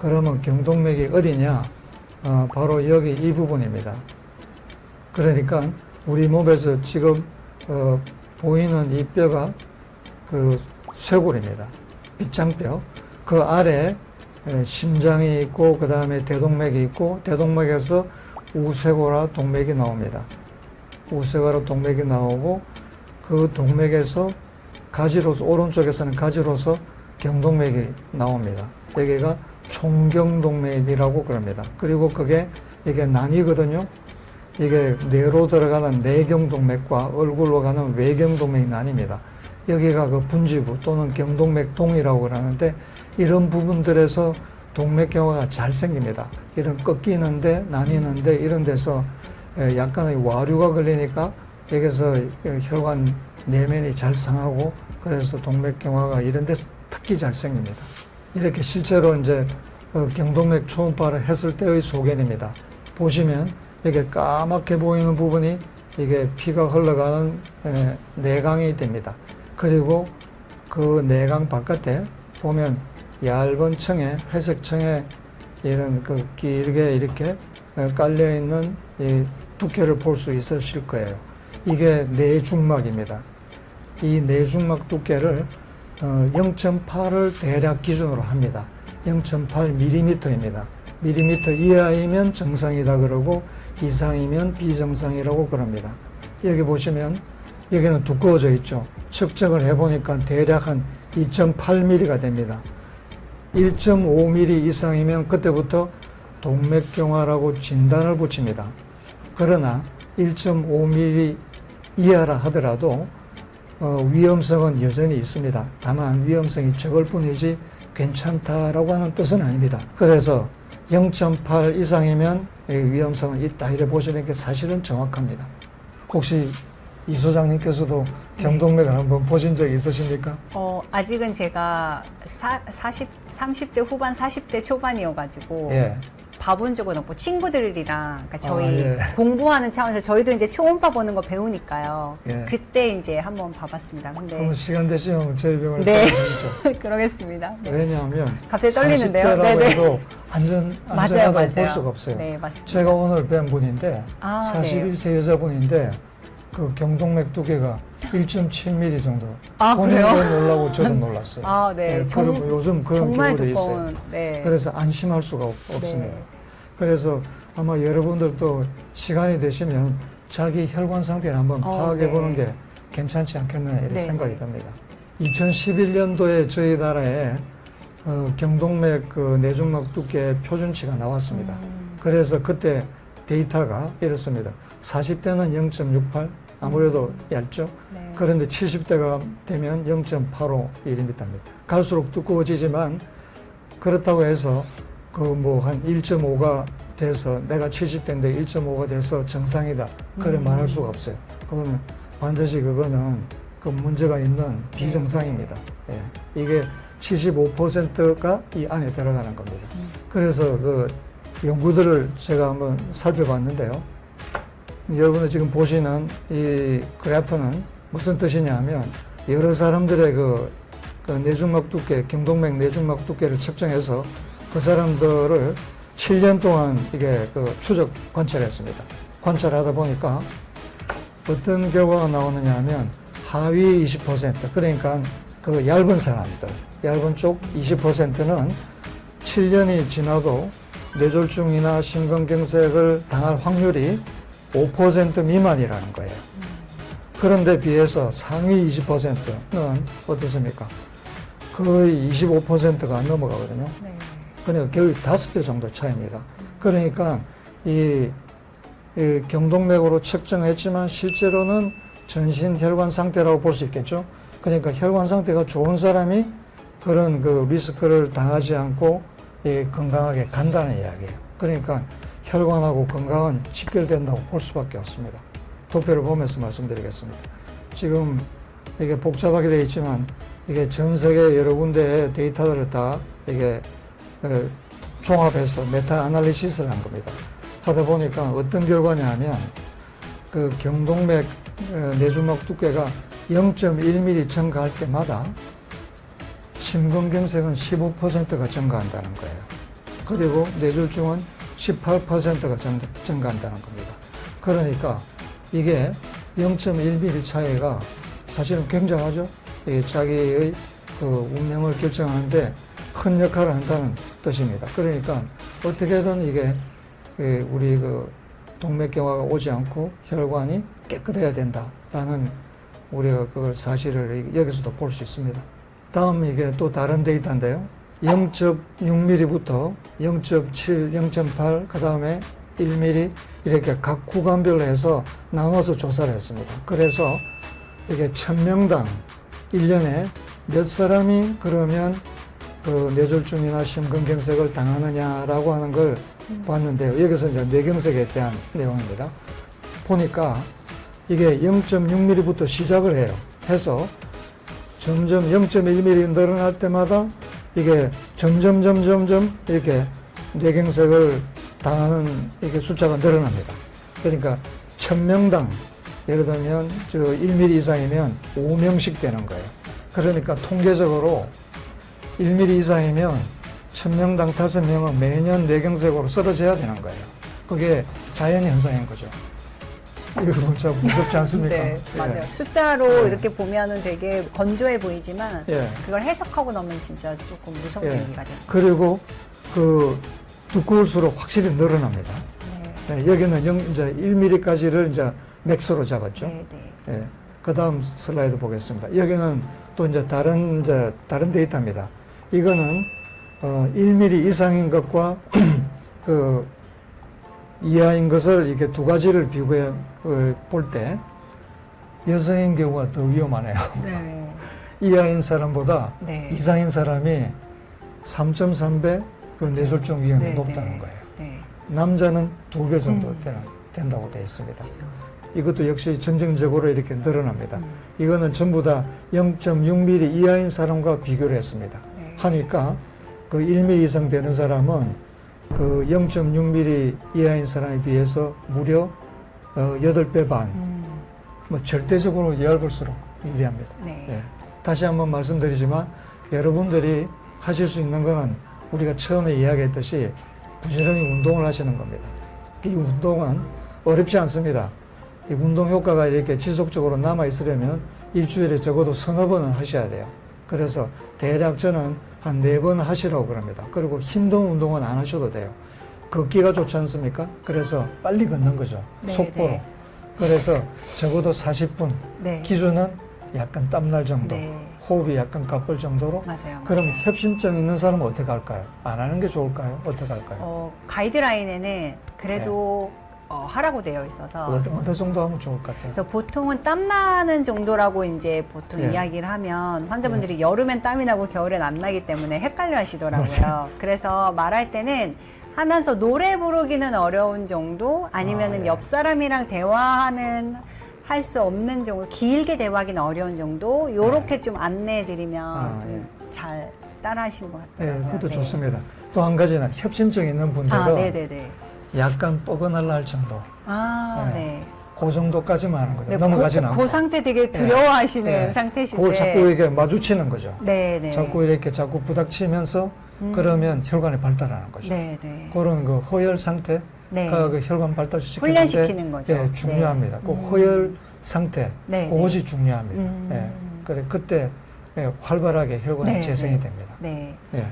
그러면 경동맥이 어디냐? 바로 여기 이 부분입니다. 그러니까 우리 몸에서 지금 보이는 이 뼈가 그 쇄골입니다. 빗장뼈. 그 아래 심장이 있고 그 다음에 대동맥이 있고 대동맥에서 우쇄골화 동맥이 나옵니다. 우쇄골화 동맥이 나오고 그 동맥에서 가지로서 오른쪽에서는 가지로서 경동맥이 나옵니다. 여기가 총경동맥이라고 그럽니다. 그리고 이게 나뉘거든요. 이게 뇌로 들어가는 내경동맥과 얼굴로 가는 외경동맥이 나뉩니다. 여기가 그 분지부 또는 경동맥동이라고 그러는데 이런 부분들에서 동맥경화가 잘 생깁니다. 이런 꺾이는데 나뉘는데 이런 데서 약간의 와류가 걸리니까 여기서 혈관 내면이 잘 상하고 그래서 동맥경화가 이런 데서 특히 잘 생깁니다. 이렇게 실제로 이제 경동맥 초음파를 했을 때의 소견입니다. 보시면 이게 까맣게 보이는 부분이 이게 피가 흘러가는 내강이 됩니다. 그리고 그 내강 바깥에 보면 얇은 층에 회색 층에 이런 그 길게 이렇게 깔려 있는 이 두께를 볼 수 있으실 거예요. 이게 내중막입니다. 이 내중막 두께를 0.8을 대략 기준으로 합니다. 0.8mm입니다. 밀리미터 이하이면 정상이다 그러고 이상이면 비정상이라고 그럽니다. 여기 보시면 여기는 두꺼워져 있죠. 측정을 해보니까 대략 한 2.8mm가 됩니다. 1.5mm 이상이면 그때부터 동맥경화라고 진단을 붙입니다. 그러나 1.5mm 이하라 하더라도 위험성은 여전히 있습니다. 다만 위험성이 적을 뿐이지 괜찮다라고 하는 뜻은 아닙니다. 그래서 0.8 이상이면 위험성은 있다 이래 보시는 게 사실은 정확합니다. 혹시 이 소장님께서도 경동맥을 한번 보신 적이 있으십니까? 아직은 제가 30대 후반, 40대 초반이어가지고 예. 봐본 적은 없고 친구들이랑 그러니까 저희 공부하는 차원에서 저희도 이제 초음파 보는 거 배우니까요. 예. 그때 이제 한번 봐봤습니다. 근데 한번 시간 되시면 저희 병원에 네. 가보시죠. 그러겠습니다. 네. 왜냐하면 갑자기 떨리는데요. 40대라고 네네. 해도 안전하다고 볼 수가 없어요. 네, 맞습니다. 제가 오늘 뵌 분인데 41세 여자분인데 그 경동맥 두께가 1.7mm 정도. 본인도 그래요? 놀라고 저도 놀랐어요. 네. 그리고 요즘 그런 정말 경우도 두꺼운, 있어요. 네. 그래서 안심할 수가 없습니다. 네. 그래서 아마 여러분들도 시간이 되시면 자기 혈관 상태를 한번 파악해 보는 게 괜찮지 않겠나 이런 생각이 듭니다. 2011년도에 저희 나라에 경동맥 그 내중막 두께 표준치가 나왔습니다. 그래서 그때 데이터가 이렇습니다. 40대는 0.68, 아무래도 얇죠. 네. 그런데 70대가 되면 0.85mm입니다. 갈수록 두꺼워지지만 그렇다고 해서 그 뭐 한 1.5가 돼서 내가 70대인데 1.5가 돼서 정상이다. 그래 말할 수가 없어요. 그거는 반드시 그거는 그 문제가 있는 비정상입니다. 예. 이게 75%가 이 안에 들어가는 겁니다. 그래서 그 연구들을 제가 한번 살펴봤는데요. 여러분들 지금 보시는 이 그래프는 무슨 뜻이냐 하면 여러 사람들의 그 내중막 두께, 경동맥 내중막 두께를 측정해서 그 사람들을 7년 동안 이게 그 추적 관찰했습니다. 관찰하다 보니까 어떤 결과가 나오느냐 하면 하위 20%, 그러니까 그 얇은 사람들, 얇은 쪽 20%는 7년이 지나도 뇌졸중이나 심근경색을 당할 확률이 5% 미만이라는 거예요. 그런데 비해서 상위 20%는 어떻습니까? 거의 25%가 넘어가거든요. 네. 그러니까 거의 5배 정도 차이입니다. 그러니까 이 경동맥으로 측정했지만 실제로는 전신 혈관 상태라고 볼 수 있겠죠. 그러니까 혈관 상태가 좋은 사람이 그런 그 리스크를 당하지 않고 건강하게 간다는 이야기예요. 그러니까 혈관하고 건강은 직결된다고 볼 수밖에 없습니다. 도표를 보면서 말씀드리겠습니다. 지금 이게 복잡하게 되어 있지만 이게 전 세계 여러 군데의 데이터들을 다 이게 종합해서 메타 아날리시스를 한 겁니다. 하다 보니까 어떤 결과냐 하면 그 경동맥 내주막 두께가 0.1mm 증가할 때마다 심근경색은 15%가 증가한다는 거예요. 그리고 뇌졸중은 18%가 증가한다는 겁니다. 그러니까 이게 0.1mm 차이가 사실은 굉장하죠. 이게 자기의 그 운명을 결정하는데 큰 역할을 한다는 뜻입니다. 그러니까 어떻게든 이게 우리 그 동맥경화가 오지 않고 혈관이 깨끗해야 된다라는 우리가 그걸 사실을 여기서도 볼 수 있습니다. 다음 이게 또 다른 데이터인데요. 0.6mm부터 0.7, 0.8, 그 다음에 1mm 이렇게 각 구간별로 해서 나눠서 조사를 했습니다. 그래서 이게 1000명당 1년에 몇 사람이 그러면 그 뇌졸중이나 심근경색을 당하느냐라고 하는 걸 봤는데요. 여기서 이제 뇌경색에 대한 내용입니다. 보니까 이게 0.6mm부터 시작을 해요. 해서 점점 0.1mm 늘어날 때마다 이게 점점 이렇게 뇌경색을 당하는 이게 숫자가 늘어납니다. 그러니까 1000명당 예를 들면 1mm 이상이면 5명씩 되는 거예요. 그러니까 통계적으로 1mm 이상이면 1000명당 5명은 매년 뇌경색으로 쓰러져야 되는 거예요. 그게 자연현상인 거죠. 이거 진짜 무섭지 않습니까? 네, 맞아요. 예. 숫자로 이렇게 보면은 되게 건조해 보이지만 예. 그걸 해석하고 나면 진짜 조금 무서운 예. 얘기가 돼요. 그리고 그 두꺼울수록 확실히 늘어납니다. 네. 예, 여기는 이제 1mm까지를 이제 맥스로 잡았죠. 네, 네. 예. 그 다음 슬라이드 보겠습니다. 여기는 또 이제 다른 데이터입니다. 이거는 1mm 이상인 것과 그 이하인 것을 이렇게 두 가지를 비교해 볼 때 여성인 경우가 더 위험하네요. 네. 이하인 사람보다 네. 이상인 사람이 3.3배 그 뇌졸중 위험이 네, 높다는 네. 거예요. 네. 남자는 2배 정도 된다고 되어 있습니다. 이것도 역시 점진적으로 이렇게 늘어납니다. 이거는 전부 다 0.6mm 이하인 사람과 비교를 했습니다. 네. 하니까 그 1mm 이상 되는 사람은 그 0.6mm 이하인 사람에 비해서 무려 8배 반. 뭐 절대적으로 얇을수록 유리합니다. 네. 예. 다시 한번 말씀드리지만 여러분들이 하실 수 있는 거는 우리가 처음에 이야기했듯이 부지런히 운동을 하시는 겁니다. 이 운동은 어렵지 않습니다. 이 운동 효과가 이렇게 지속적으로 남아 있으려면 일주일에 적어도 서너 번은 하셔야 돼요. 그래서 대략 저는 한 4번 하시라고 그럽니다. 그리고 힘든 운동은 안 하셔도 돼요. 걷기가 좋지 않습니까? 그래서 빨리 걷는 거죠. 네, 속보로. 네. 그래서 적어도 40분. 네. 기준은 약간 땀날 정도. 네. 호흡이 약간 가쁠 정도로. 맞아요. 그럼 맞아요. 협심증 있는 사람은 어떻게 할까요? 안 하는 게 좋을까요? 어떻게 할까요? 가이드라인에는 그래도 하라고 되어 있어서 어느 정도 하면 좋을 것 같아요? 그래서 보통은 땀 나는 정도라고 이제 보통 예. 이야기를 하면 환자분들이 여름엔 땀이 나고 겨울엔 안 나기 때문에 헷갈려 하시더라고요. 그래서 말할 때는 하면서 노래 부르기는 어려운 정도 아니면은 예. 옆 사람이랑 대화하는 할 수 없는 정도 길게 대화하기는 어려운 정도 요렇게 좀 안내해 드리면 좀 잘 따라 하시는 것 예, 같아요. 그것도 좋습니다. 또 한 가지는 협심증 있는 분들은 네네네. 약간 뻐근할라 할 정도. 예. 네. 그 정도까지만 하는 거죠. 네, 넘어가지는 않고. 그 상태 되게 두려워하시는 예. 상태신데. 그걸 자꾸 이렇게 마주치는 거죠. 네네. 자꾸 부닥치면서 그러면 혈관이 발달하는 거죠. 네네. 그런 그 허혈 상태가 네. 그 혈관 발달시키는 훈련시키는 거죠. 네, 중요합니다. 네. 그 허혈 상태, 네, 그것이 중요합니다. 음. 예. 그래 그때 활발하게 혈관이 네, 재생이 네. 됩니다. 네. 예.